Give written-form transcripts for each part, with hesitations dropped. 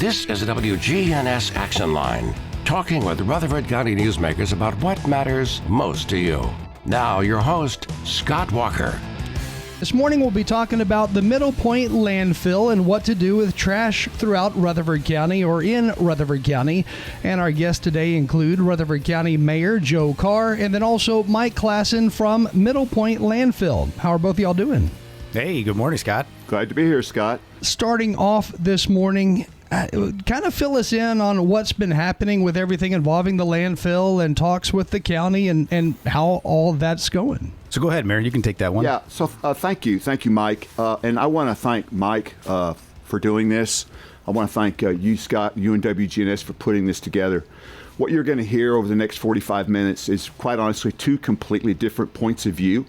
This is the WGNS Action Line, talking with Rutherford County newsmakers about what matters most to you. Now, your host, Scott Walker. This morning we'll be talking about the Middle Point landfill and what to do with trash throughout Rutherford County or in Rutherford County. And our guests today include Rutherford County Mayor Joe Carr and then also Mike Klassen from Middle Point Landfill. How are both of y'all doing? Hey, good morning, Scott. Glad to be here, Scott. Starting off this morning, kind of fill us in on what's been happening with everything involving the landfill and talks with the county and how all that's going. So go ahead, Mayor. You can take that one. Yeah, so thank you, Mike. And I want to thank Mike for doing this. I want to thank you, Scott, you and WGNS for putting this together. What you're going to hear over the next 45 minutes is, quite honestly, two completely different points of view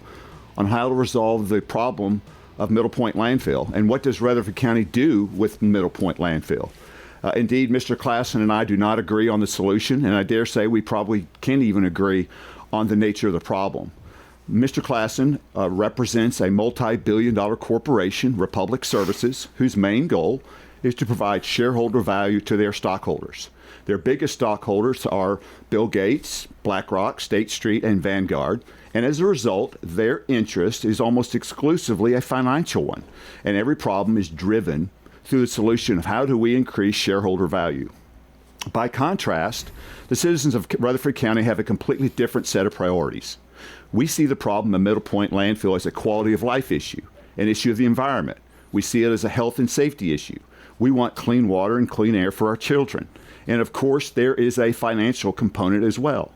on how to resolve the problem of Middle Point Landfill and what does Rutherford County do with Middle Point Landfill. Indeed, Mr. Klassen and I do not agree on the solution, and I dare say we probably can't even agree on the nature of the problem. Mr. Klassen represents a multi-billion-dollar corporation, Republic Services, whose main goal is to provide shareholder value to their stockholders. Their biggest stockholders are Bill Gates, BlackRock, State Street, and Vanguard. And as a result, their interest is almost exclusively a financial one. And every problem is driven through the solution of how do we increase shareholder value. By contrast, the citizens of Rutherford County have a completely different set of priorities. We see the problem of Middle Point Landfill as a quality of life issue, an issue of the environment. We see it as a health and safety issue. We want clean water and clean air for our children. And of course, there is a financial component as well.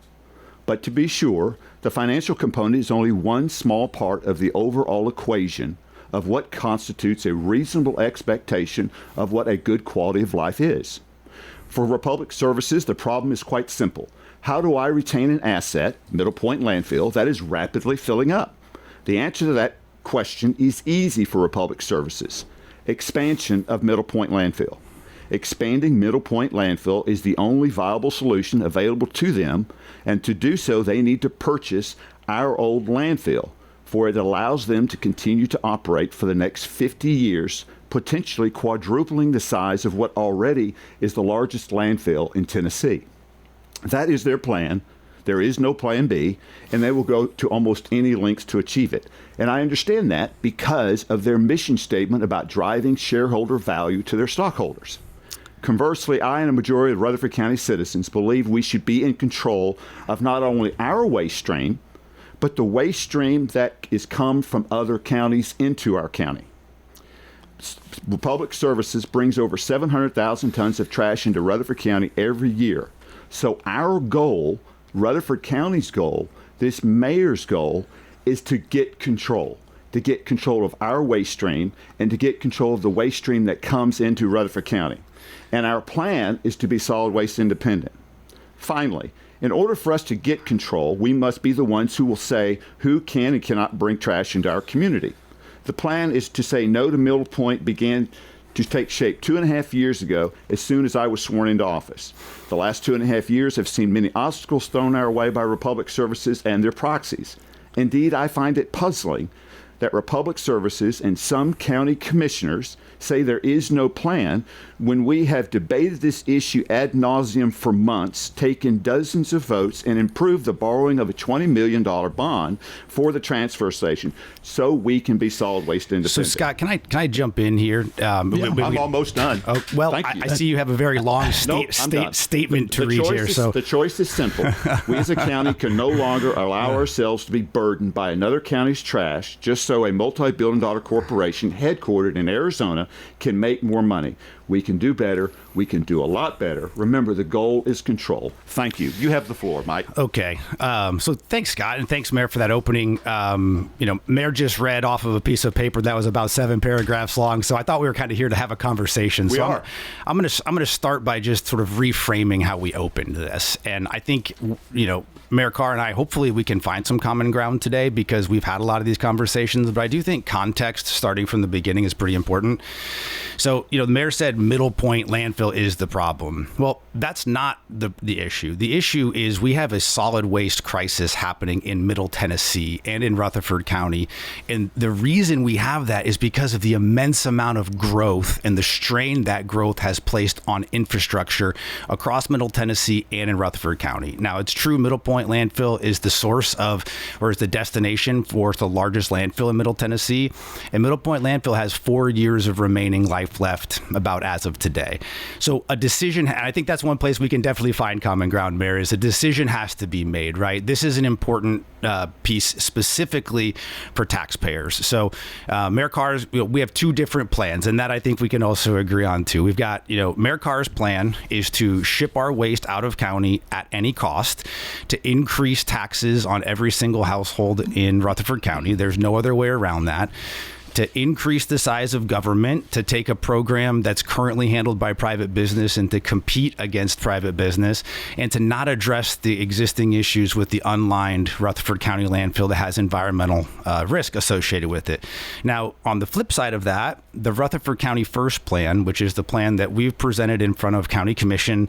But to be sure, the financial component is only one small part of the overall equation of what constitutes a reasonable expectation of what a good quality of life is. For Republic Services, the problem is quite simple. How do I retain an asset, Middle Point Landfill, that is rapidly filling up? The answer to that question is easy for Republic Services: expansion of Middle Point Landfill. Expanding Middle Point Landfill is the only viable solution available to them, and to do so, they need to purchase our old landfill, for it allows them to continue to operate for the next 50 years, potentially quadrupling the size of what already is the largest landfill in Tennessee. That is their plan. There is no plan B, and they will go to almost any lengths to achieve it. And I understand that because of their mission statement about driving shareholder value to their stockholders. Conversely, I and a majority of Rutherford County citizens believe we should be in control of not only our waste stream, but the waste stream that is come from other counties into our county. Republic Services brings over 700,000 tons of trash into Rutherford County every year. So our goal, Rutherford County's goal, this mayor's goal, is to get control of our waste stream and to get control of the waste stream that comes into Rutherford County. And our plan is to be solid waste independent. Finally, in order for us to get control, we must be the ones who will say who can and cannot bring trash into our community. The plan is to say no to Middle Point began to take shape 2.5 years ago as soon as I was sworn into office. The last 2.5 years have seen many obstacles thrown our way by Republic Services and their proxies. Indeed, I find it puzzling that Republic Services and some county commissioners say there is no plan when we have debated this issue ad nauseum for months, taken dozens of votes, and improved the borrowing of a $20 million bond for the transfer station so we can be solid waste independent. So, Scott, can I jump in here? I'm almost done. Oh, well, I see you have a very long statement to read here. So the choice is simple. We as a county can no longer allow ourselves to be burdened by another county's trash just so a multi-billion-dollar corporation headquartered in Arizona can make more money. We can do better. We can do a lot better. Remember, the goal is control. Thank you. You have the floor, Mike. Okay. So thanks, Scott, and thanks, Mayor, for that opening. Mayor just read off of a piece of paper that was about 7 paragraphs long. So I thought we were kind of here to have a conversation. We are. I'm going to start by just sort of reframing how we opened this, and I think Mayor Carr and I, hopefully we can find some common ground today because we've had a lot of these conversations, but I do think context starting from the beginning is pretty important. So, the mayor said said Middle Point landfill is the problem. Well, that's not the issue. The issue is we have a solid waste crisis happening in Middle Tennessee and in Rutherford County. And the reason we have that is because of the immense amount of growth and the strain that growth has placed on infrastructure across Middle Tennessee and in Rutherford County. Now, it's true Middle Point landfill is the source of, or is the destination for the largest landfill in Middle Tennessee. And Middle Point landfill has 4 years of remaining life left about as of today. So a decision, and I think that's one place we can definitely find common ground, Mayor, is a decision has to be made, right? This is an important piece specifically for taxpayers. So Mayor Carr's, we have two different plans, and that I think we can also agree on too. We've got, Mayor Carr's plan is to ship our waste out of county at any cost, to increase taxes on every single household in Rutherford County. There's no other way around that. To increase the size of government, to take a program that's currently handled by private business and to compete against private business, and to not address the existing issues with the unlined Rutherford County landfill that has environmental risk associated with it. Now, on the flip side of that, the Rutherford County First Plan, which is the plan that we've presented in front of County Commission,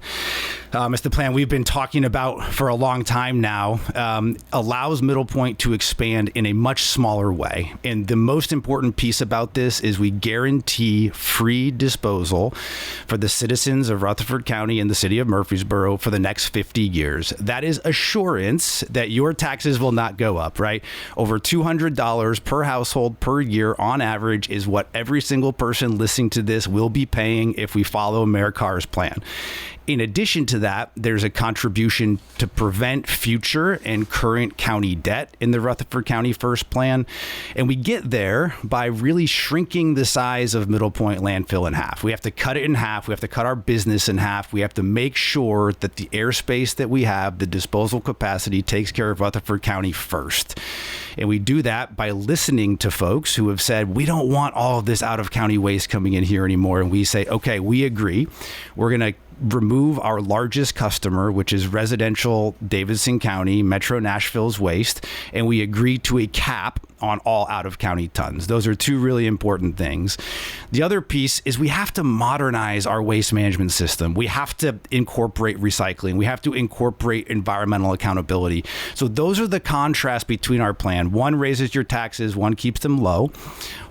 it's the plan we've been talking about for a long time now, allows Middle Point to expand in a much smaller way. And the most important piece about this is we guarantee free disposal for the citizens of Rutherford County and the city of Murfreesboro for the next 50 years. That is assurance that your taxes will not go up, right? Over $200 per household per year on average is what every single person listening to this will be paying if we follow Mayor Carr's plan. In addition to that, there's a contribution to prevent future and current county debt in the Rutherford County First Plan. And we get there by really shrinking the size of Middle Point landfill in half. We have to cut it in half. We have to cut our business in half. We have to make sure that the airspace that we have, the disposal capacity, takes care of Rutherford County first. And we do that by listening to folks who have said, we don't want all of this out of county waste coming in here anymore. And we say, okay, we agree. We're going to remove our largest customer, which is residential Davidson County, Metro Nashville's waste, and we agree to a cap on all out-of-county tons. Those are two really important things. The other piece is we have to modernize our waste management system. We have to incorporate recycling. We have to incorporate environmental accountability. So those are the contrasts between our plan. One raises your taxes, one keeps them low.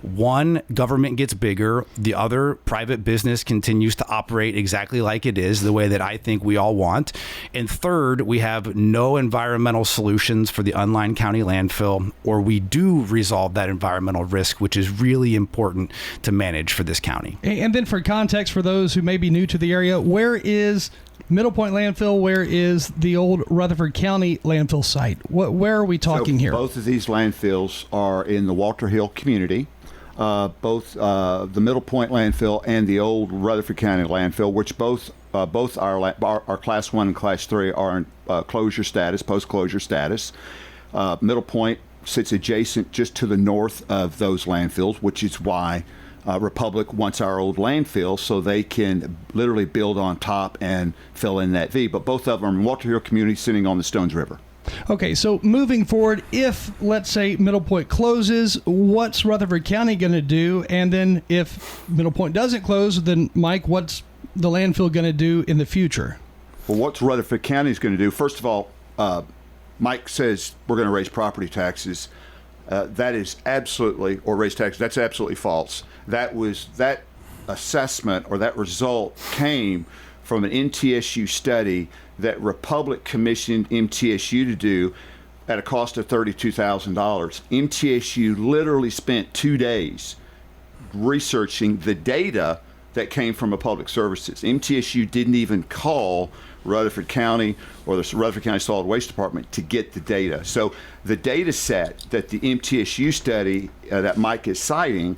One, government gets bigger. The other, private business continues to operate exactly like it is, the way that I think we all want. And third, we have no environmental solutions for the unlined county landfill, or we do resolve that environmental risk, which is really important to manage for this county. And then for context, for those who may be new to the area, where is Middle Point landfill? Where is the old Rutherford County landfill site? Where are we talking here? Both of these landfills are in the Walter Hill community. Both the Middle Point landfill and the old Rutherford County landfill, which both our Class 1 and Class 3 are in closure status, post-closure status. Middle Point sits adjacent just to the north of those landfills, which is why Republic wants our old landfill so they can literally build on top and fill in that V. But both of them are in Walter Hill community sitting on the Stones River. Okay, so moving forward, if, let's say, Middle Point closes, what's Rutherford County going to do? And then if Middle Point doesn't close, then, Mike, what's the landfill going to do in the future? Well, what's Rutherford County is going to do? First of all, Mike says we're going to raise property taxes. That is absolutely, or raise taxes, that's absolutely false. That assessment or that result came from an MTSU study that Republic commissioned MTSU to do at a cost of $32,000. MTSU literally spent 2 days researching the data that came from Public Services. MTSU didn't even call Rutherford County or the Rutherford County Solid Waste Department to get the data. So the data set that the MTSU study that Mike is citing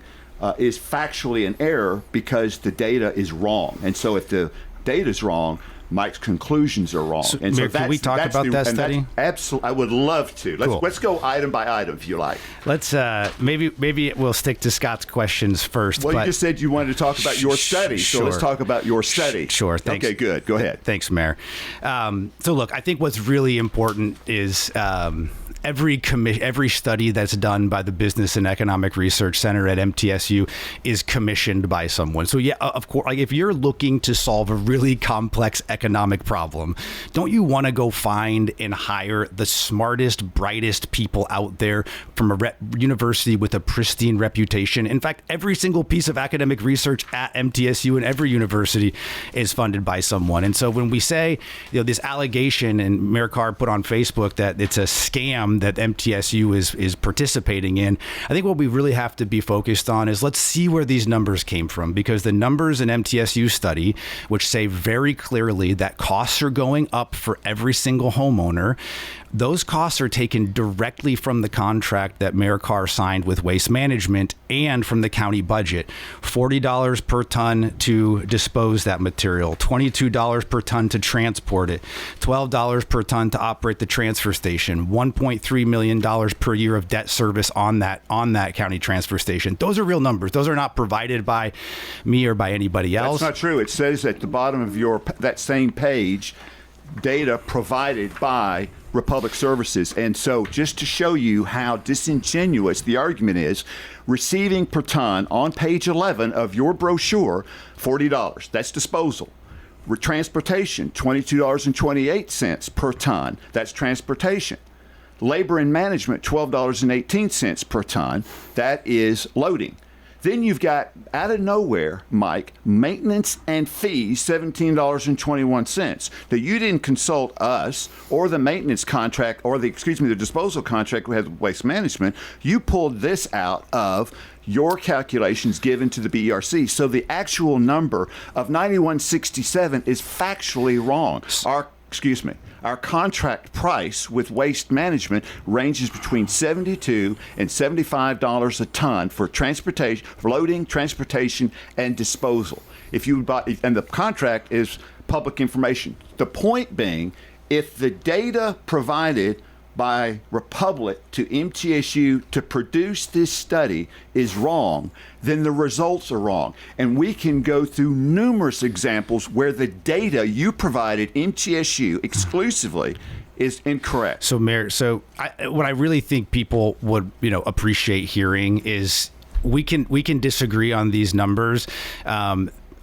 is factually an error because the data is wrong. And so if the data is wrong, Mike's conclusions are wrong. And Mayor, can we talk about that study? Absolutely, I would love to. Let's go item by item if you like. Let's maybe we'll stick to Scott's questions first. Well, you just said you wanted to talk about your study, so let's talk about your study. Sure. Thanks. Okay, good. Go ahead. Thanks, Mayor. So look, I think what's really important is every study that's done by the Business and Economic Research Center at MTSU is commissioned by someone. So yeah, of course, like if you're looking to solve a really complex economic problem, don't you want to go find and hire the smartest, brightest people out there from a university with a pristine reputation? In fact, every single piece of academic research at MTSU and every university is funded by someone. And so when we say, this allegation, and Mayor Carr put on Facebook that it's a scam that MTSU is participating in, I think what we really have to be focused on is let's see where these numbers came from, because the numbers in MTSU study, which say very clearly that costs are going up for every single homeowner, those costs are taken directly from the contract that Mayor Carr signed with Waste Management and from the county budget. $40 per ton to dispose that material, $22 per ton to transport it, $12 per ton to operate the transfer station, $1.3 million per year of debt service on that county transfer station. Those are real numbers. Those are not provided by me or by anybody else. That's not true. It says at the bottom of that same page, data provided by Republic Services. And so just to show you how disingenuous the argument is, receiving per ton on page 11 of your brochure, $40. That's disposal. Transportation, $22.28 per ton. That's transportation. Labor and management, $12.18 per ton. That is loading. Then you've got, out of nowhere, Mike, maintenance and fees, $17.21. Now, you didn't consult us or the maintenance contract or the disposal contract we had with Waste Management. You pulled this out of your calculations given to the BERC. So the actual number of 9167 is factually wrong. Our contract price with Waste Management ranges between $72 and $75 a ton for transportation, loading, transportation, and disposal. And the contract is public information. The point being, if the data provided by Republic to MTSU to produce this study is wrong, then the results are wrong. And we can go through numerous examples where the data you provided MTSU exclusively is incorrect. So, Mayor, what I really think people would, appreciate hearing is we can disagree on these numbers.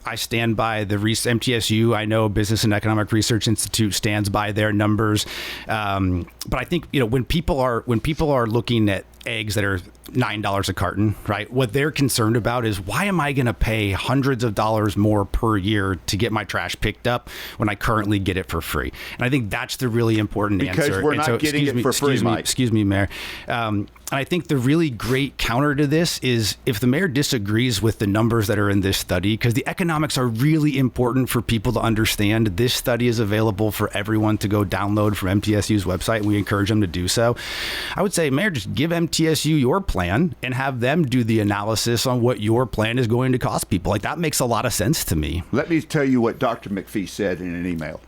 I stand by the MTSU. I know Business and Economic Research Institute stands by their numbers. But I think, when people are looking at eggs that are $9 a carton, right? What they're concerned about is, why am I going to pay hundreds of dollars more per year to get my trash picked up when I currently get it for free? And I think that's the really important answer. Because we're not getting it for free, Mike. Excuse me, Mayor. And I think the really great counter to this is if the mayor disagrees with the numbers that are in this study, because the economics are really important for people to understand. This study is available for everyone to go download from MTSU's website, and we encourage them to do so. I would say, Mayor, just give MTSU your plan and have them do the analysis on what your plan is going to cost people. Like, that makes a lot of sense to me. Let me tell you what Dr. McPhee said in an email.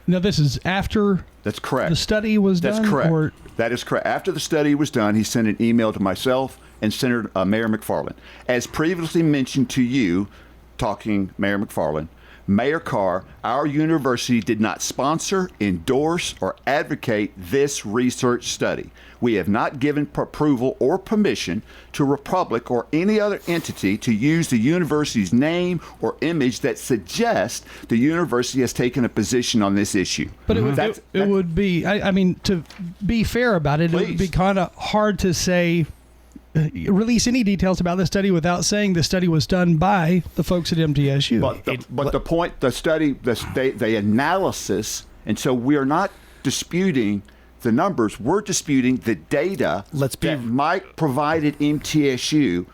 Now, this is after That's correct. the study was done? That's correct. Or? That is correct. After the study was done, he sent an email to myself and Senator Mayor McFarland. As previously mentioned to you, talking Mayor McFarland, Mayor Carr, our university did not sponsor, endorse, or advocate this research study. We have not given approval or permission to Republic or any other entity to use the university's name or image that suggests the university has taken a position on this issue. But it would be, I mean, to be fair about it, Please. It would be kind of hard to say, release any details about the study without saying the study was done by the folks at MTSU. But the point, the study, the analysis, and so we are not disputing the numbers. We're disputing the data that Mike provided MTSU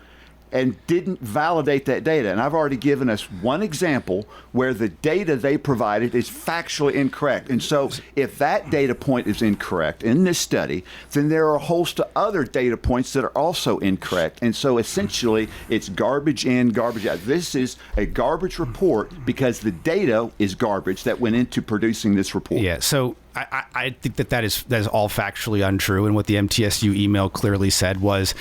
and didn't validate that data. And I've already given us one example where the data they provided is factually incorrect. And so if that data point is incorrect in this study, then there are a host of other data points that are also incorrect. And so essentially it's garbage in, garbage out. This is a garbage report because the data is garbage that went into producing this report. Yeah, so I think that is all factually untrue. And what the MTSU email clearly said was,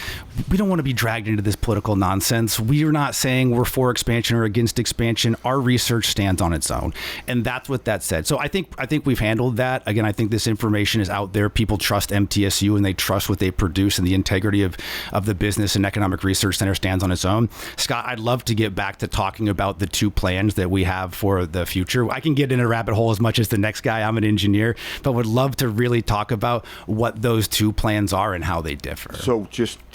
we don't want to be dragged into this political nonsense. We are not saying we're for expansion or against expansion. Our research stands on its own. And that's what that said. So I think we've handled that. Again, I think this information is out there. People trust MTSU and they trust what they produce, and the integrity of the Business and Economic Research Center stands on its own. Scott, I'd love to get back to talking about the two plans that we have for the future. I can get in a rabbit hole as much as the next guy. I'm an engineer, but would love to really talk about what those two plans are and how they differ. So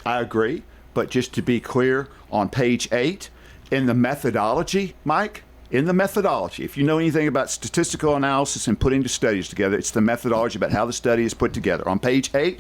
I agree, but just to be clear, on page 8, in the methodology, Mike, if you know anything about statistical analysis and putting the studies together, it's the methodology about how the study is put together. On page 8,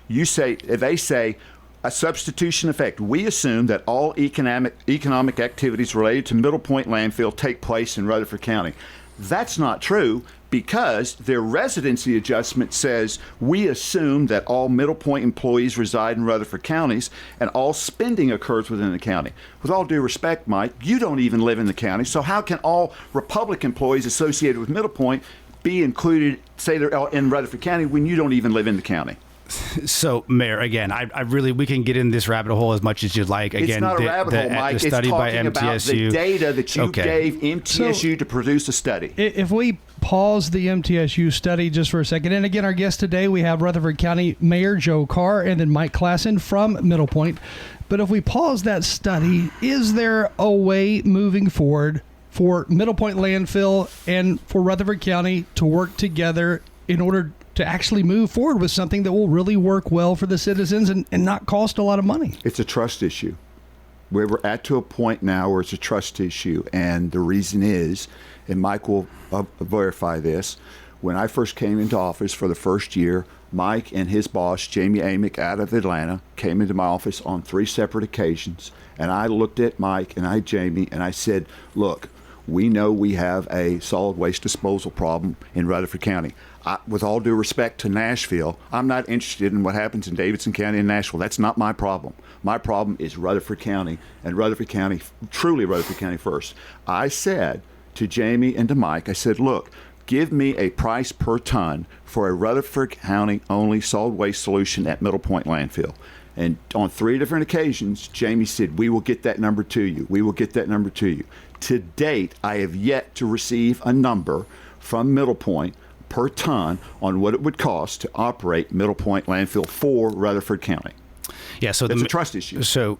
they say, a substitution effect. We assume that all economic activities related to Middle Point landfill take place in Rutherford County. That's not true, because their residency adjustment says we assume that all Middle Point employees reside in Rutherford counties and all spending occurs within the county. With all due respect, Mike, you don't even live in the county, so how can all Republic employees associated with Middle Point be included, say they're in Rutherford County, when you don't even live in the county? So, Mayor, again, I really, we can get in this rabbit hole as much as you'd like. Again, it's not a rabbit hole, Mike. It's talking about the data that you gave MTSU to produce a study. If we pause the MTSU study just for a second, and again, our guest today, we have Rutherford County Mayor Joe Carr and then Mike Klassen from Middle Point. But if we pause that study, is there a way moving forward for Middle Point landfill and for Rutherford County to work together in order to actually move forward with something that will really work well for the citizens and not cost a lot of money? It's a trust issue. We're at a point now where it's a trust issue. And the reason is, and Mike will verify this, when I first came into office for the first year, Mike and his boss, Jamie Amick, out of Atlanta, came into my office on 3 separate occasions. And I looked at Mike and Jamie, and I said, look, we know we have a solid waste disposal problem in Rutherford County. With all due respect to Nashville, I'm not interested in what happens in Davidson County and Nashville. That's not my problem. My problem is Rutherford County, and Rutherford County, truly Rutherford County first. I said to Jamie and to Mike, I said, look, give me a price per ton for a Rutherford County only solid waste solution at Middle Point landfill. And on 3 different occasions, Jamie said, we will get that number to you. We will get that number to you. To date, I have yet to receive a number from Middle Point per ton on what it would cost to operate Middle Point landfill for Rutherford County. Yeah, so it's a trust issue. So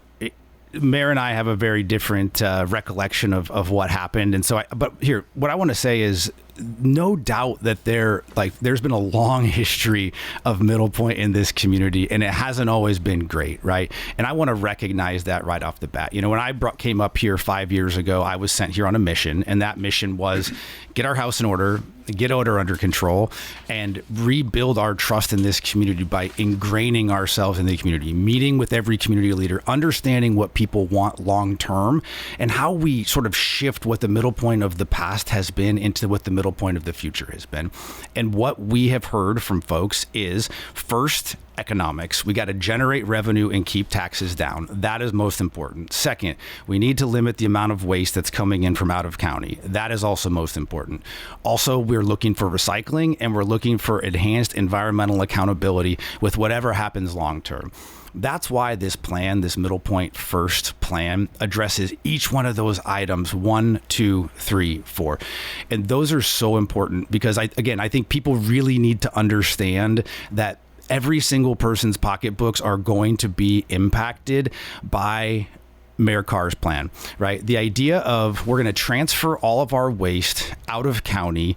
Mayor and I have a very different recollection of what happened, and so but here, what I want to say is, no doubt that there's been a long history of Middle Point in this community, and it hasn't always been great, right? And I want to recognize that right off the bat. You know, when I came up here 5 years ago, I was sent here on a mission, and that mission was get our house in order, get odor under control, and rebuild our trust in this community by ingraining ourselves in the community, meeting with every community leader, understanding what people want long term, and how we sort of shift what the Middle Point of the past has been into what the Middle Point of the future has been. And what we have heard from folks is, first, economics. We got to generate revenue and keep taxes down. That is most important. Second, we need to limit the amount of waste that's coming in from out of county. That is also most important. Also, we're looking for recycling, and we're looking for enhanced environmental accountability with whatever happens long term. That's why this plan, this Middle Point First plan, addresses each one of those items, 1, 2, 3, 4. And those are so important because, I think people really need to understand that every single person's pocketbooks are going to be impacted by Mayor Carr's plan, right? The idea of we're going to transfer all of our waste out of county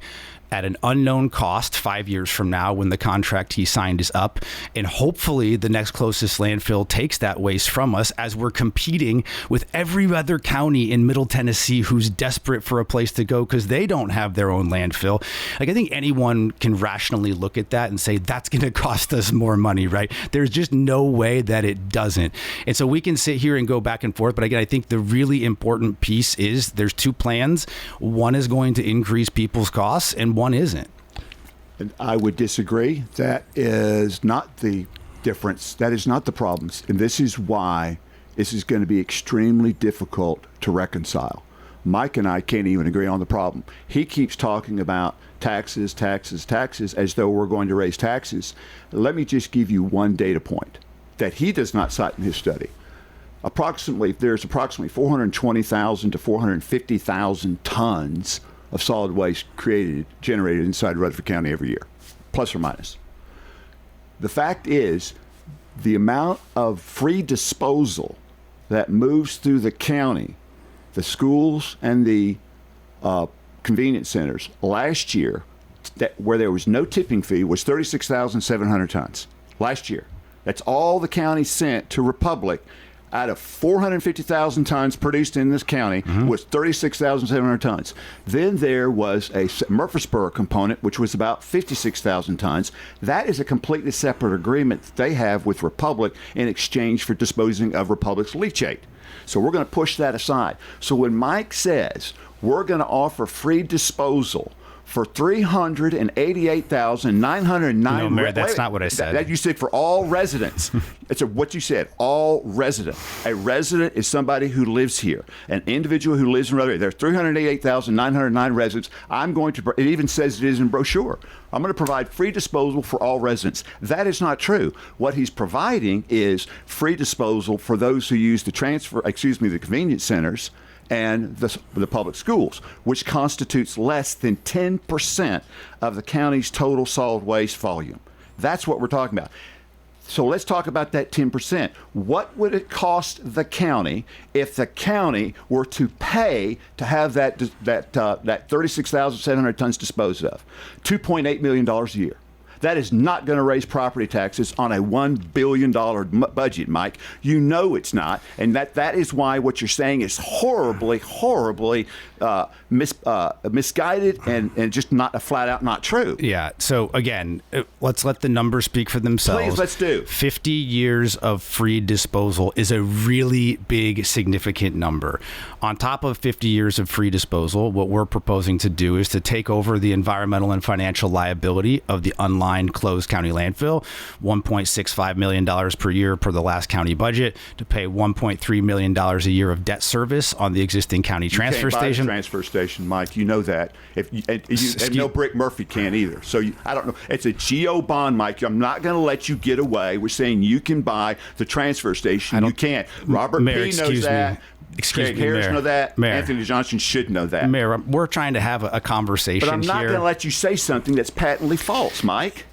at an unknown cost 5 years from now when the contract he signed is up. And hopefully the next closest landfill takes that waste from us as we're competing with every other county in Middle Tennessee who's desperate for a place to go because they don't have their own landfill. Like, I think anyone can rationally look at that and say that's going to cost us more money, right? There's just no way that it doesn't. And so we can sit here and go back and forth. But again, I think the really important piece is there's 2 plans. One is going to increase people's costs and one isn't. And I would disagree. That is not the difference. That is not the problems. And this is why this is going to be extremely difficult to reconcile. Mike and I can't even agree on the problem. He keeps talking about taxes, taxes, taxes, as though we're going to raise taxes. Let me just give you one data point that he does not cite in his study. There's approximately 420,000 to 450,000 tons of solid waste generated inside Rutherford County every year, plus or minus. The fact is, the amount of free disposal that moves through the county, the schools and the convenience centers last year, where there was no tipping fee, was 36,700 tons last year. That's all the county sent to Republic. Out of 450,000 tons produced in this county was 36,700 tons. Then there was a Murfreesboro component, which was about 56,000 tons. That is a completely separate agreement that they have with Republic in exchange for disposing of Republic's leachate. So we're going to push that aside. So when Mike says we're going to offer free disposal for 388,909. No, Mayor, that's not what I said. That you said for all residents. It's what you said, all resident. A resident is somebody who lives here, an individual who lives in Rutherford. There are 388,909 residents. It even says it is in brochure. I'm going to provide free disposal for all residents. That is not true. What he's providing is free disposal for those who use the convenience centers and the public schools, which constitutes less than 10% of the county's total solid waste volume. That's what we're talking about. So let's talk about that 10%. What would it cost the county if the county were to pay to have that 36,700 tons disposed of? $2.8 million a year. That is not going to raise property taxes on a $1 billion budget, Mike. You know it's not. And that is why what you're saying is horribly misguided and just not flat out not true. Yeah. So again, let's let the numbers speak for themselves. Please, let's do. 50 years of free disposal is a really big, significant number. On top of 50 years of free disposal, what we're proposing to do is to take over the environmental and financial liability of the unlined closed county landfill, $1.65 million per year per the last county budget, to pay $1.3 million a year of debt service on the existing county transfer station. Transfer station, Mike. You know that. And no Brick Murphy can either. So I don't know. It's a GO bond, Mike. I'm not going to let you get away with saying you can buy the transfer station. You can't. Robert P. knows that. Craig Harris know that. Mayor. Anthony Johnson should know that. Mayor, we're trying to have a conversation here. But I'm not going to let you say something that's patently false, Mike.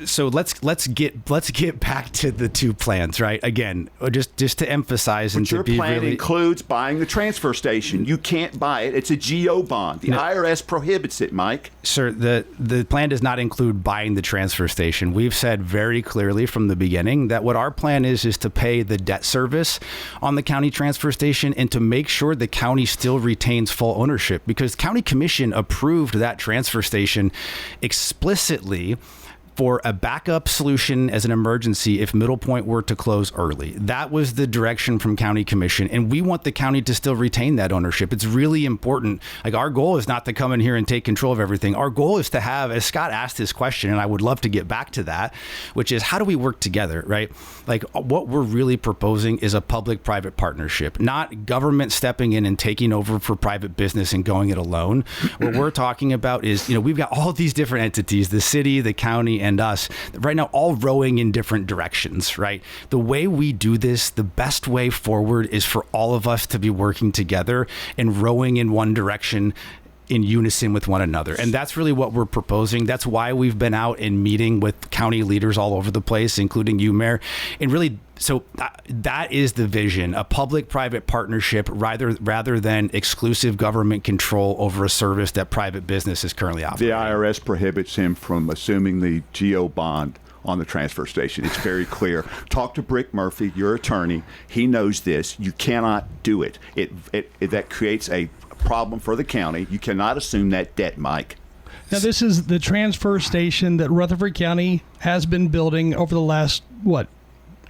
So let's get back to the two plans, right? Again, just to emphasize and to be your plan really includes buying the transfer station. You can't buy it. It's a GO bond. The IRS prohibits it, Mike. Sir, the plan does not include buying the transfer station. We've said very clearly from the beginning that what our plan is to pay the debt service on the county transfer station and to make sure the county still retains full ownership, because the county commission approved that transfer station explicitly for a backup solution as an emergency if Middle Point were to close early. That was the direction from County Commission, and we want the county to still retain that ownership. It's really important. Like, our goal is not to come in here and take control of everything. Our goal is to have, as Scott asked this question, and I would love to get back to that, which is how do we work together, right? Like, what we're really proposing is a public-private partnership, not government stepping in and taking over for private business and going it alone. What we're talking about is, we've got all these different entities, the city, the county, and us right now, all rowing in different directions, right? The way we do this, the best way forward is for all of us to be working together and rowing in one direction in unison with one another. And that's really what we're proposing. That's why we've been out and meeting with county leaders all over the place, including you, Mayor. And really, so that is the vision, a public-private partnership rather than exclusive government control over a service that private business is currently operating. The IRS prohibits him from assuming the GO bond on the transfer station. It's very clear. Talk to Brick Murphy, your attorney. He knows this. You cannot do it. That creates a problem for the county. You cannot assume that debt, Mike. Now, this is the transfer station that Rutherford County has been building over the last,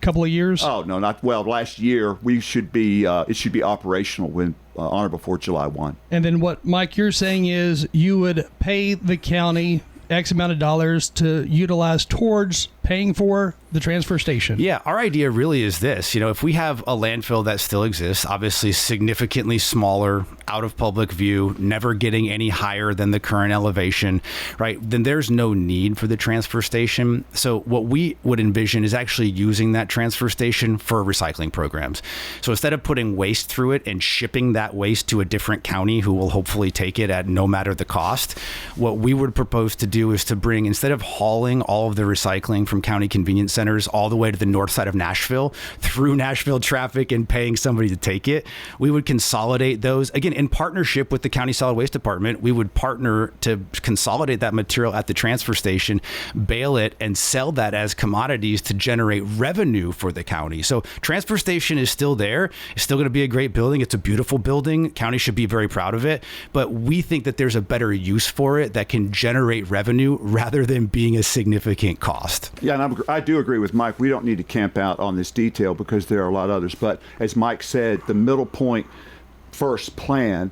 couple of years? Oh, no, last year. It should be operational on or before July 1. And then what, Mike, you're saying is you would pay the county X amount of dollars to utilize towards paying for the transfer station. Yeah, our idea really is this. If we have a landfill that still exists, obviously significantly smaller, out of public view, never getting any higher than the current elevation, right, then there's no need for the transfer station. So what we would envision is actually using that transfer station for recycling programs. So instead of putting waste through it and shipping that waste to a different county who will hopefully take it at no matter the cost, what we would propose to do is to bring, instead of hauling all of the recycling from county convenience centers all the way to the north side of Nashville through Nashville traffic and paying somebody to take it, we would consolidate those. Again, in partnership with the county solid waste department, we would partner to consolidate that material at the transfer station, bale it, and sell that as commodities to generate revenue for the county. So transfer station is still there. It's still going to be a great building. It's a beautiful building. County should be very proud of it. But we think that there's a better use for it that can generate revenue rather than being a significant cost. Yeah, and I do agree with Mike. We don't need to camp out on this detail because there are a lot of others. But as Mike said, the Middle Point first plan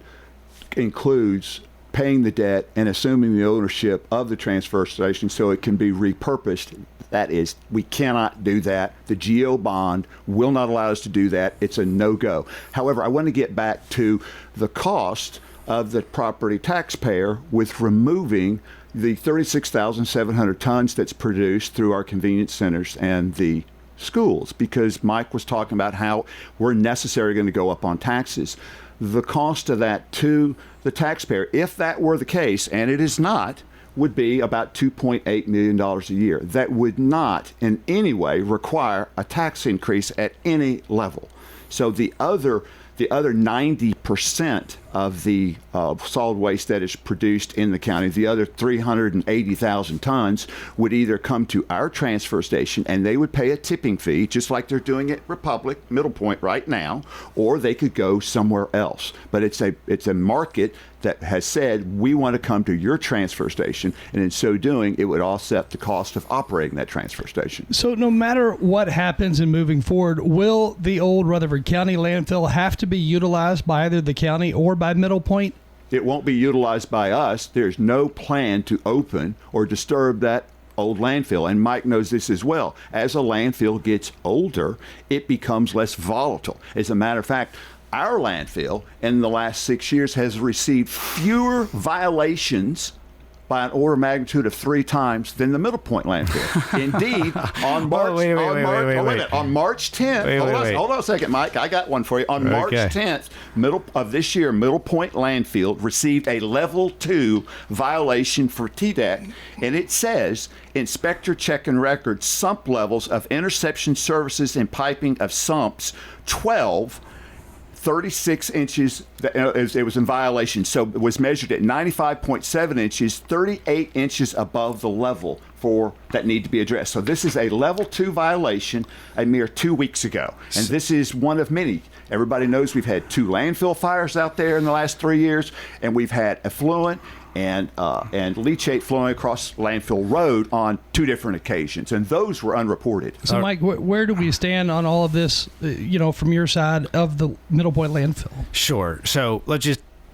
includes paying the debt and assuming the ownership of the transfer station so it can be repurposed. That is, we cannot do that. The GO bond will not allow us to do that. It's a no-go. However, I want to get back to the cost of the property taxpayer with removing the 36,700 tons that's produced through our convenience centers and the schools, because Mike was talking about how we're necessarily going to go up on taxes. The cost of that to the taxpayer, if that were the case, and it is not, would be about $2.8 million a year. That would not in any way require a tax increase at any level. So the other 90% of the solid waste that is produced in the county, the other 380,000 tons, would either come to our transfer station and they would pay a tipping fee, just like they're doing at Republic, Middle Point right now, or they could go somewhere else. But it's a market that has said, we want to come to your transfer station, and in so doing, it would offset the cost of operating that transfer station. So no matter what happens in moving forward, will the old Rutherford County landfill have to be utilized by either the county or by Middle Point? It won't be utilized by us. There's no plan to open or disturb that old landfill, and Mike knows this as well. As a landfill gets older, it becomes less volatile. As a matter of fact, our landfill in the last 6 years has received fewer violations by an order of magnitude of 3 times than the Middle Point landfill. Indeed, on March 10th, hold on a second, Mike, I got one for you. On March 10th of this year, Middle Point landfill received a level 2 violation for TDEC, and it says, inspector checking records, sump levels of interception services and piping of sumps, 36 inches, it was in violation. So it was measured at 95.7 inches, 38 inches above the level for that need to be addressed. So this is a level 2 violation a mere 2 weeks ago. And this is one of many. Everybody knows we've had 2 landfill fires out there in the last 3 years, and we've had effluent and leachate flowing across Landfill Road on 2 different occasions, and those were unreported. So, Mike, where do we stand on all of this, from your side of the Middle Point landfill? Sure. So let's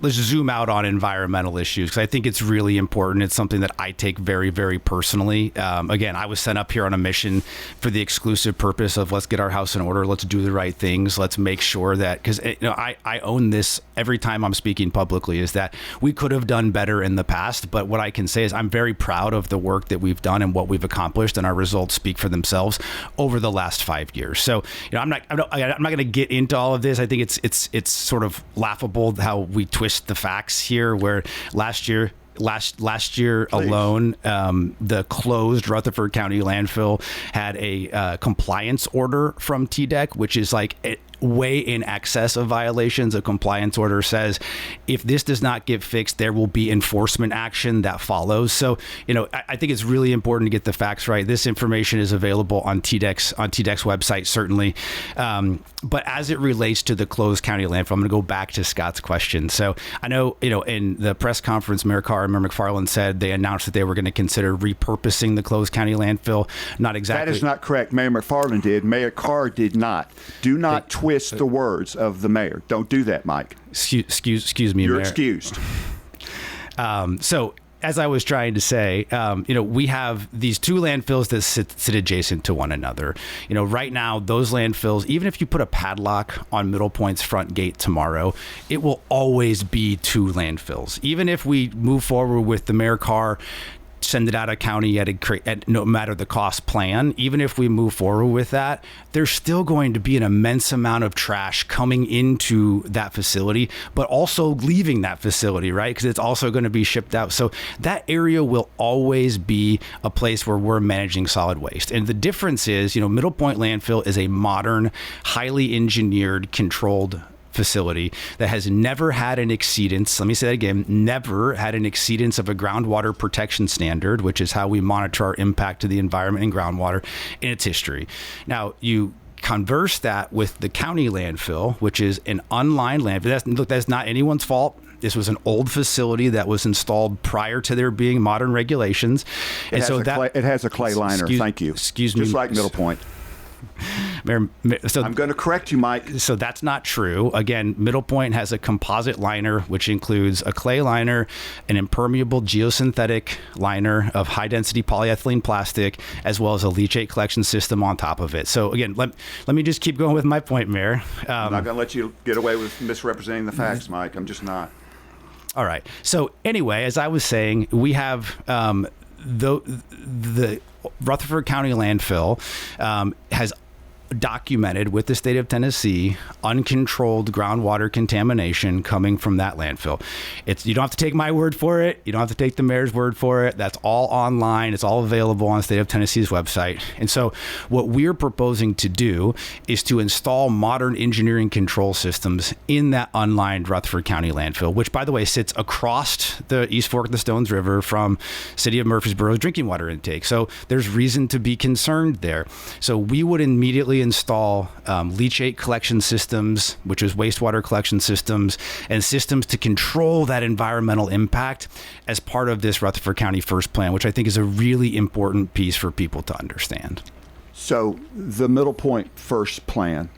zoom out on environmental issues, because I think it's really important. It's something that I take very, very personally. Again, I was sent up here on a mission for the exclusive purpose of let's get our house in order. Let's do the right things. Let's make sure that, because I own this every time I'm speaking publicly, is that we could have done better in the past. But what I can say is I'm very proud of the work that we've done and what we've accomplished, and our results speak for themselves over the last 5 years. So I'm not going to get into all of this. I think it's sort of laughable how we twist the facts here, where last year alone, the closed Rutherford County landfill had a compliance order from TDEC, which is like way in excess of violations. A compliance order says if this does not get fixed, there will be enforcement action that follows. So, I think it's really important to get the facts right. This information is available on TDEC's website, certainly. But as it relates to the closed county landfill, I'm going to go back to Scott's question. So I know, in the press conference, Mayor Carr and Mayor McFarland said they announced that they were going to consider repurposing the closed county landfill. Not exactly. That is not correct. Mayor McFarland did. Mayor Carr did not. Do not twist the words of the mayor. Don't do that, Mike. Excuse me, You're Mayor. excused. So as I was trying to say, we have these two landfills that sit adjacent to one another. Right now, those landfills, even if you put a padlock on Middle Point's front gate tomorrow, it will always be two landfills. Even if we move forward with the mayor car, send it out of county at no matter the cost plan, even if we move forward with that, there's still going to be an immense amount of trash coming into that facility, but also leaving that facility, right? Because it's also going to be shipped out. So that area will always be a place where we're managing solid waste. And the difference is, Middle Point landfill is a modern, highly engineered, controlled facility that has never had an exceedance. Let me say that again, never had an exceedance of a groundwater protection standard, which is how we monitor our impact to the environment and groundwater in its history. Now, you converse that with the county landfill, which is an unlined landfill. That's not anyone's fault. This was an old facility that was installed prior to there being modern regulations. It has a clay liner. Thank you. Excuse me. Just like Middle Point. So I'm going to correct you, Mike. So that's not true. Again, Middle Point has a composite liner, which includes a clay liner, an impermeable geosynthetic liner of high-density polyethylene plastic, as well as a leachate collection system on top of it. So again, let me just keep going with my point, Mayor. I'm not going to let you get away with misrepresenting the facts, Mike. I'm just not. All right. So anyway, as I was saying, we have the Rutherford County landfill has documented with the state of Tennessee uncontrolled groundwater contamination coming from that landfill. You don't have to take my word for it. You don't have to take the mayor's word for it. That's all online. It's all available on the state of Tennessee's website. And so what we're proposing to do is to install modern engineering control systems in that unlined Rutherford County landfill, which, by the way, sits across the East Fork of the Stones River from City of Murfreesboro's drinking water intake. So there's reason to be concerned there. So we would immediately install leachate collection systems, which is wastewater collection systems, and systems to control that environmental impact as part of this Rutherford County First Plan, which I think is a really important piece for people to understand. So the Middle Point First Plan,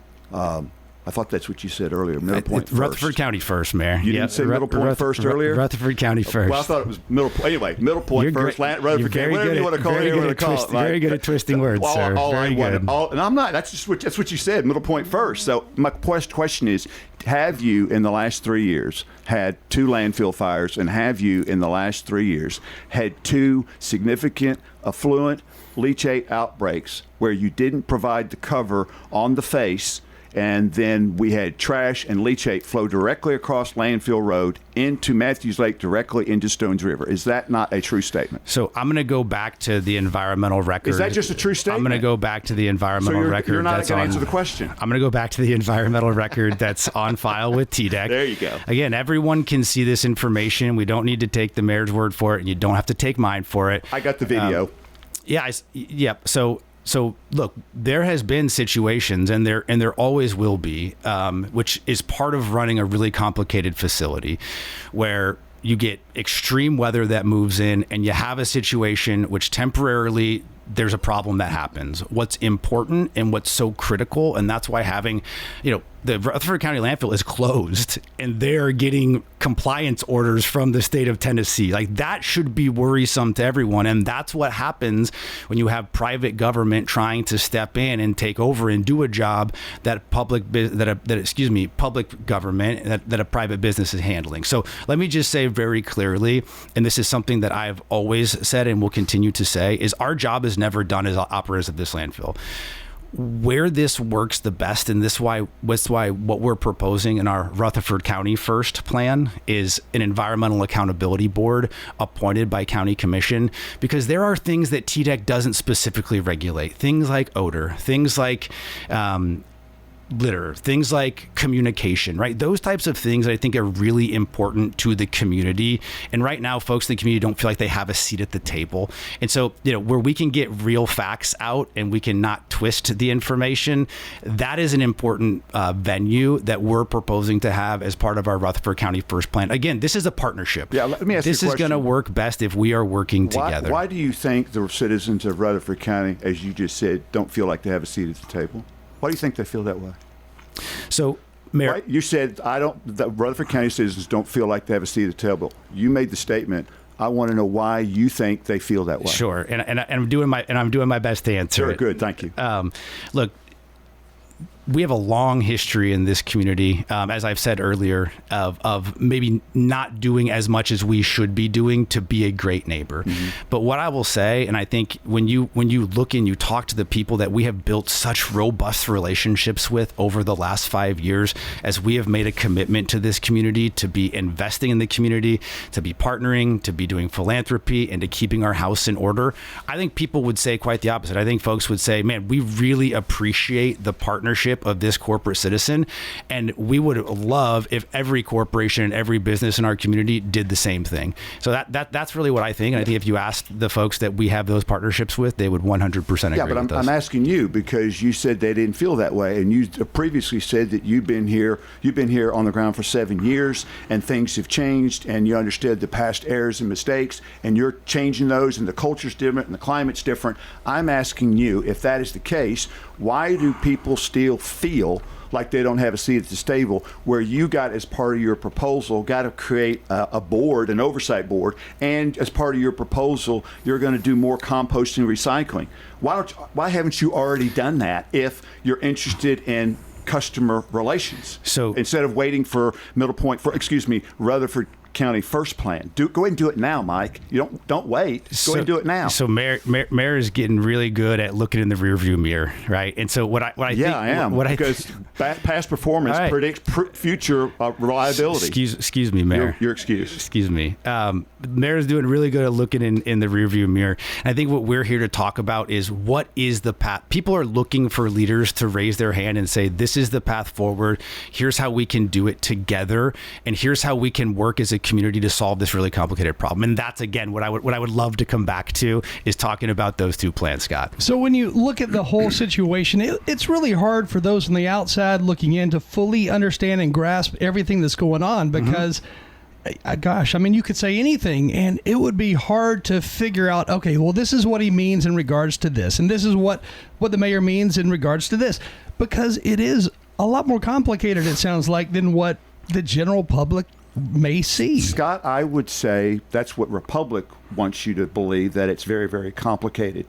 I thought that's what you said earlier. Middle Point first. Rutherford County first, Mayor. You didn't say Middle Point first earlier? Rutherford County first. Well, I thought it was Middle Point. Anyway, Middle Point first, Rutherford County, whatever you want to call it. Very good at twisting words, sir. Very good. And I'm not. That's what you said, Middle Point first. So my question is, have you in the last 3 years had 2 landfill fires, and have you in the last 3 years had 2 significant affluent leachate outbreaks where you didn't provide the cover on the face, and then we had trash and leachate flow directly across Landfill Road into Matthews Lake, directly into Stones River? Is that not a true statement? So I'm going to go back to the environmental record. Is that just a true statement? I'm going to go back to the environmental record. You're not going to answer the question. I'm going to go back to the environmental record that's on file with TDEC. There you go. Again, everyone can see this information. We don't need to take the mayor's word for it, and you don't have to take mine for it. I got the video. So look, there has been situations, and there always will be, which is part of running a really complicated facility, where you get extreme weather that moves in, and you have a situation which temporarily there's a problem that happens. What's important and what's so critical, and that's why having, the Rutherford County landfill is closed, and they're getting compliance orders from the state of Tennessee. Like, that should be worrisome to everyone, and that's what happens when you have private government trying to step in and take over and do a job that public government that a private business is handling. So let me just say very clearly, and this is something that I've always said and will continue to say, is our job is never done as operators of this landfill. Where this works the best, and that's why what we're proposing in our Rutherford County First Plan is an environmental accountability board appointed by county commission, because there are things that TDEC doesn't specifically regulate, things like odor, things like litter, things like communication, right? Those types of things that I think are really important to the community. And right now, folks in the community don't feel like they have a seat at the table. And so, where we can get real facts out and we can not twist the information, that is an important venue that we're proposing to have as part of our Rutherford County First Plan. Again, this is a partnership. Yeah, let me ask you a question. This is going to work best if we are working together. Why do you think the citizens of Rutherford County, as you just said, don't feel like they have a seat at the table? Why do you think they feel that way? So, Mayor, right? You said the Rutherford County citizens don't feel like they have a seat at the table. You made the statement, I want to know why you think they feel that way. Sure, and I'm doing my best to answer. Sure, it. good, thank you. Look, we have a long history in this community, as I've said earlier, of maybe not doing as much as we should be doing to be a great neighbor. Mm-hmm. But what I will say, and I think when you look and you talk to the people that we have built such robust relationships with over the last 5 years, as we have made a commitment to this community, to be investing in the community, to be partnering, to be doing philanthropy, and to keeping our house in order, I think people would say quite the opposite. I think folks would say, man, we really appreciate the partnership of this corporate citizen, and we would love if every corporation and every business in our community did the same thing. So that's really what I think. And I think if you asked the folks that we have those partnerships with, they would 100% agree. Yeah, but with us. I'm asking you because you said they didn't feel that way, and you previously said that you've been here on the ground for 7 years, and things have changed, and you understood the past errors and mistakes, and you're changing those, and the culture's different, and the climate's different. I'm asking you, if that is the case, why do people still feel like they don't have a seat at the table, where you got, as part of your proposal, got to create a board, an oversight board, and as part of your proposal, you're going to do more composting and recycling? Why haven't you already done that if you're interested in customer relations? So instead of waiting for Rutherford County first plan, go ahead and do it now, Mike. You don't wait. Go ahead and do it now. So Mayor is getting really good at looking in the rearview mirror, right? And so what I think, I am, because past performance predicts future reliability. Excuse me, Mayor. Your excuse. Excuse me. Mayor is doing really good at looking in the rearview mirror. And I think what we're here to talk about is, what is the path? People are looking for leaders to raise their hand and say, this is the path forward. Here's how we can do it together, and here's how we can work as a community to solve this really complicated problem. And that's, again, what I would love to come back to, is talking about those two plans, Scott. So when you look at the whole situation, it's really hard for those on the outside looking in to fully understand and grasp everything that's going on, because gosh, I mean, you could say anything and it would be hard to figure out, okay, well, this is what he means in regards to this, and this is what the mayor means in regards to this, because it is a lot more complicated, it sounds like, than what the general public may see. Scott, I would say that's what Republic wants you to believe, that it's very, very complicated.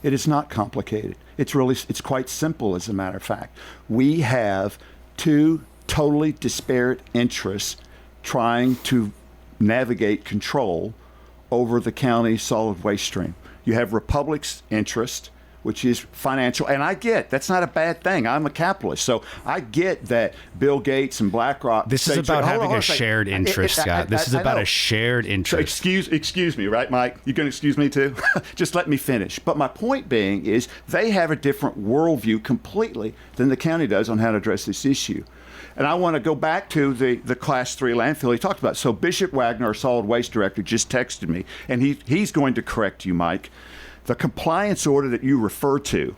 It is not complicated. It's quite simple, as a matter of fact. We have two totally disparate interests trying to navigate control over the county's solid waste stream. You have Republic's interest, which is financial, and I get that's not a bad thing. I'm a capitalist, so I get that Bill Gates and BlackRock. This is about having a shared interest, Scott. This is about a shared interest. So excuse me, right, Mike? You going to excuse me too? Just let me finish. But my point being is, they have a different worldview completely than the county does on how to address this issue. And I want to go back to the Class 3 landfill he talked about. So Bishop Wagner, our solid waste director, just texted me, and he's going to correct you, Mike. The compliance order that you refer to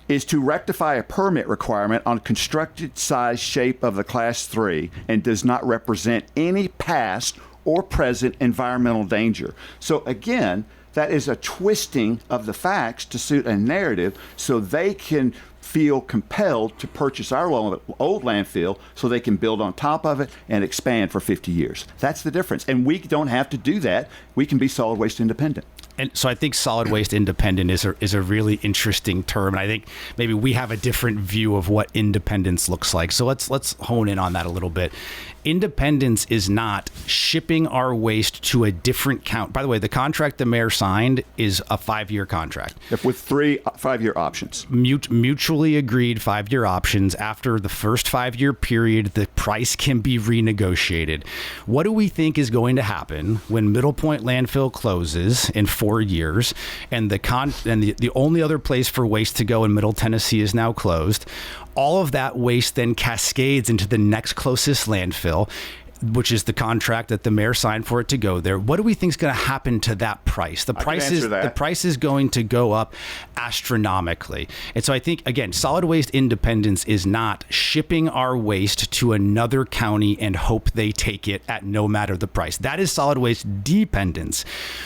is to rectify a permit requirement on constructed size shape of the Class 3 and does not represent any past or present environmental danger. So again, that is a twisting of the facts to suit a narrative, so they can feel compelled to purchase our old landfill so they can build on top of it and expand for 50 years. That's the difference. And we don't have to do that. We can be solid waste independent. And so I think solid waste independent is a really interesting term. And I think maybe we have a different view of what independence looks like. So let's hone in on that a little bit. Independence is not shipping our waste to a different count. By the way, the contract the mayor signed is a 5-year contract. With 3 5-year options. Mutually agreed 5-year options. After the first 5-year period, the price can be renegotiated. What do we think is going to happen when Middle Point landfill closes in 4 years, and the only other place for waste to go in Middle Tennessee is now closed? All of that waste then cascades into the next closest landfill, which is the contract that the mayor signed for it to go there. What do we think is going to happen to that price? The price is going to go up astronomically. And so I think, again, solid waste independence is not shipping our waste to another county and hope they take it at no matter the price. That is solid waste dependence.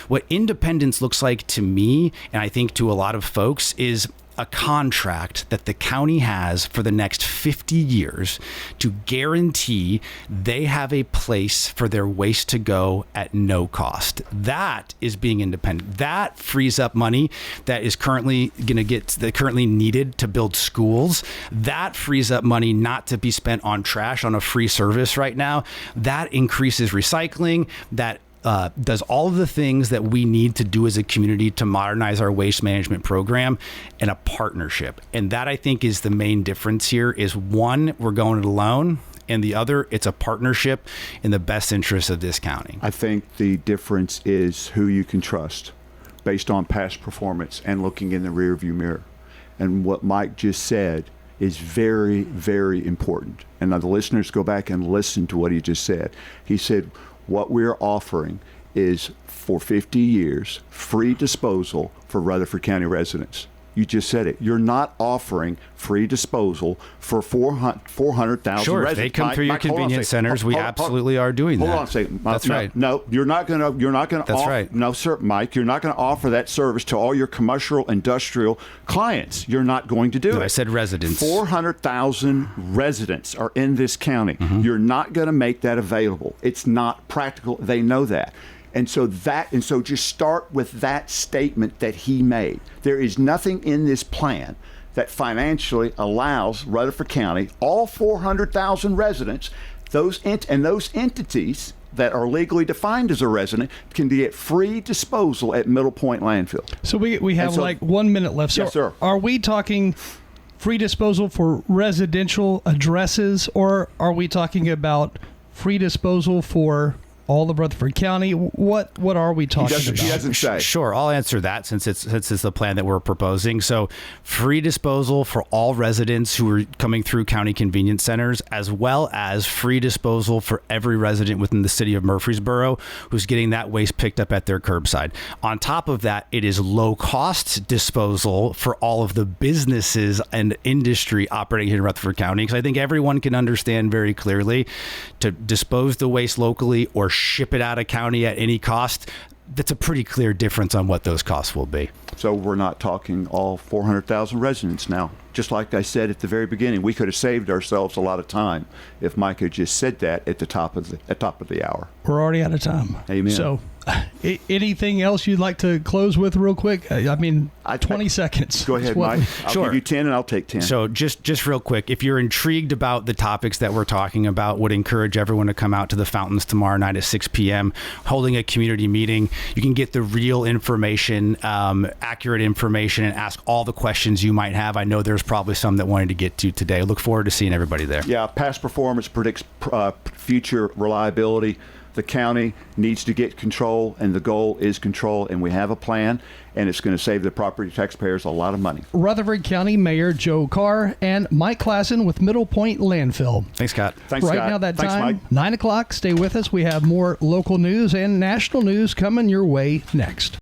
What independence looks like to me, and I think to a lot of folks, is a contract that the county has for the next 50 years to guarantee they have a place for their waste to go at no cost. That is being independent. That frees up money that is currently needed to build schools. That frees up money not to be spent on trash on a free service right now. That increases recycling. That does all of the things that we need to do as a community to modernize our waste management program in a partnership. And that, I think, is the main difference here is one, we're going it alone, and the other, it's a partnership in the best interest of this county. I think the difference is who you can trust based on past performance and looking in the rearview mirror. And what Mike just said is very, very important. And now the listeners go back and listen to what he just said. He said, what we're offering is for 50 years, free disposal for Rutherford County residents. You just said it. You're not offering free disposal for 400,000 sure, residents. If they come through your convenience centers, we absolutely are doing that. Hold on a second. That's right. No, you're not going to. That's right. No, sir, Mike. You're not going to offer that service to all your commercial, industrial clients. You're not going to do it. I said residents. 400,000 residents are in this county. Mm-hmm. You're not going to make that available. It's not practical. They know that. And so just start with that statement that he made. There is nothing in this plan that financially allows Rutherford County, all 400,000 residents, those entities that are legally defined as a resident can get free disposal at Middle Point landfill. So we have like 1 minute left. So yes, sir. Are we talking free disposal for residential addresses, or are we talking about free disposal for all of Rutherford County? What are we talking about? He doesn't say. Sure, I'll answer that since it's the plan that we're proposing. So free disposal for all residents who are coming through county convenience centers, as well as free disposal for every resident within the city of Murfreesboro who's getting that waste picked up at their curbside. On top of that, it is low cost disposal for all of the businesses and industry operating here in Rutherford County, because I think everyone can understand very clearly to dispose the waste locally or ship it out of county at any cost, that's a pretty clear difference on what those costs will be. So we're not talking all 400,000 residents now. Just like I said at the very beginning, we could have saved ourselves a lot of time if Mike had just said that at the top of the hour. We're already out of time. Amen. So anything else you'd like to close with real quick? 20 seconds. Go ahead, Mike. I'll give you 10 and I'll take 10. So just real quick, if you're intrigued about the topics that we're talking about, would encourage everyone to come out to the fountains tomorrow night at 6 p.m., holding a community meeting. You can get the real information, accurate information, and ask all the questions you might have. I know there's probably some that wanted to get to today. I look forward to seeing everybody there. Yeah, past performance predicts future reliability. The county needs to get control, and the goal is control, and we have a plan, and it's going to save the property taxpayers a lot of money. Rutherford County Mayor Joe Carr and Mike Klassen with Middle Point Landfill. Thanks, Scott. Thanks, right Scott. Now that Thanks, time, Mike. 9 o'clock. Stay with us. We have more local news and national news coming your way next.